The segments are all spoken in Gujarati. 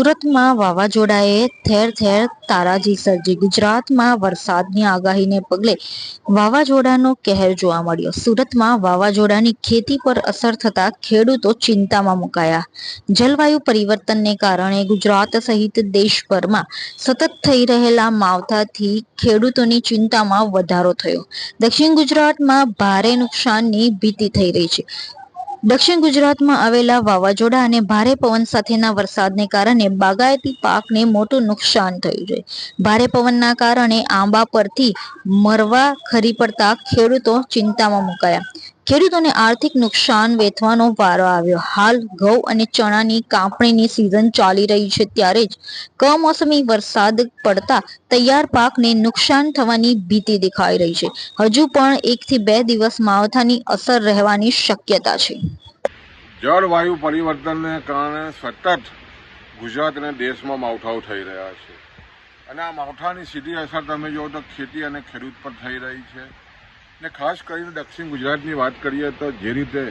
સુરતમાં વાવાઝોડાએ ઠેર ઠેર તારાજી સર્જી. ગુજરાતમાં વરસાદની આગાહીને પગલે વાવાઝોડાનો કહેર જોવા મળ્યો. સુરતમાં વાવાઝોડાની ખેતી પર અસર થતા ખેડૂતો ચિંતામાં મુકાયા. જલવાયુ પરિવર્તનને કારણે ગુજરાત સહિત દેશભરમાં સતત થઈ રહેલા માવઠાથી ખેડૂતોની ચિંતામાં વધારો થયો. દક્ષિણ ગુજરાતમાં ભારે નુકસાનની ભીતિ થઈ રહી છે. દક્ષિણ ગુજરાતમાં આવેલા વાવાઝોડા અને ભારે પવન સાથેના વરસાદને કારણે બાગાયતી પાકને મોટું નુકસાન થયું છે. ભારે પવનના કારણે આંબા પરથી મરવા ખરી પડતા ખેડૂતો ચિંતામાં મુકાયા. ખેડૂતોને આર્થિક નુકસાન વેઠવાનો વારો આવ્યો. હાલ ઘઉં અને ચણાની કાપણીની સિઝન ચાલી રહી છે, ત્યારે જ કમોસમી વરસાદ પડતા તૈયાર પાકને નુકસાન થવાની ભીતિ દેખાઈ રહી છે. હજુ પણ 1 થી 2 દિવસ માવઠાની અસર રહેવાની શક્યતા છે. જળવાયુ પરિવર્તનને કારણે સતત ગુજરાત અને દેશમાં માવઠાઓ થઈ રહ્યા છે અને આ માવઠાની સીધી અસર તમે જુઓ તો ખેતી અને ખેડૂત પર થઈ રહી છે. ને ખાસ કરીને દક્ષિણ ગુજરાતની વાત કરીએ તો જે રીતે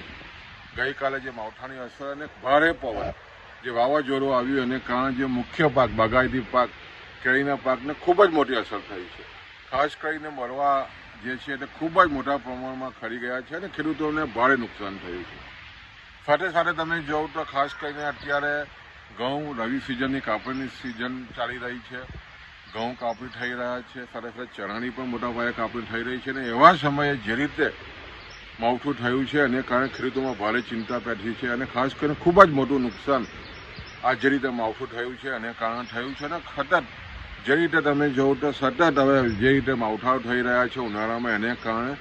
ગઈકાલે જે માવઠાની અસર અને ભારે પવન જે વાવાઝોડું આવ્યું એને કારણે જે મુખ્ય પાક બાગાયતી પાક કેરીના પાકને ખૂબ જ મોટી અસર થઈ છે. ખાસ કરીને મરવા જે છે તે ખૂબ જ મોટા પ્રમાણમાં ખરી ગયા છે અને ખેડૂતોને ભારે નુકસાન થયું છે. સાથે સાથે તમે જોવો તો ખાસ કરીને અત્યારે ઘઉં રવિ સિઝનની કાપણીની સિઝન ચાલી રહી છે. ઘઉં કાપણી થઈ રહ્યા છે, સાથે સાથે ચણાની પણ મોટા પાયે કાપણી થઈ રહી છે અને એવા સમયે જે રીતે માવઠું થયું છે એને કારણે ખેડૂતોમાં ભારે ચિંતા પેઠી છે અને ખાસ કરીને ખૂબ જ મોટું નુકસાન આ જે રીતે માવઠું થયું છે અને કારણે થયું છે અને સતત જે રીતે તમે જોવો તો સતત હવે જે રીતે માવઠાઓ થઈ રહ્યા છે ઉનાળામાં એને કારણે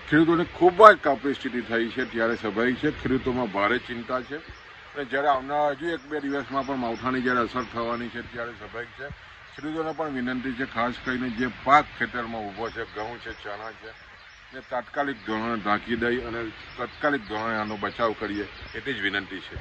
ખેડૂતોની ખૂબ જ કપરી સ્થિતિ થઈ છે. ત્યારે સ્વાભાવિક છે ખેડૂતોમાં ભારે ચિંતા છે અને જ્યારે આવનારા હજુ 1-2 દિવસમાં પણ માવઠાની જ્યારે અસર થવાની છે ત્યારે સ્વાભાવિક છે ખેડૂતોને પણ વિનંતી છે ખાસ કરીને જે પાક ખેતરમાં ઊભો છે, ઘઉં છે, ચણા છે, ને તાત્કાલિક ધોરણે ઢાંકી દઈ અને તાત્કાલિક ધોરણે આનો બચાવ કરીએ એટલી જ વિનંતી છે.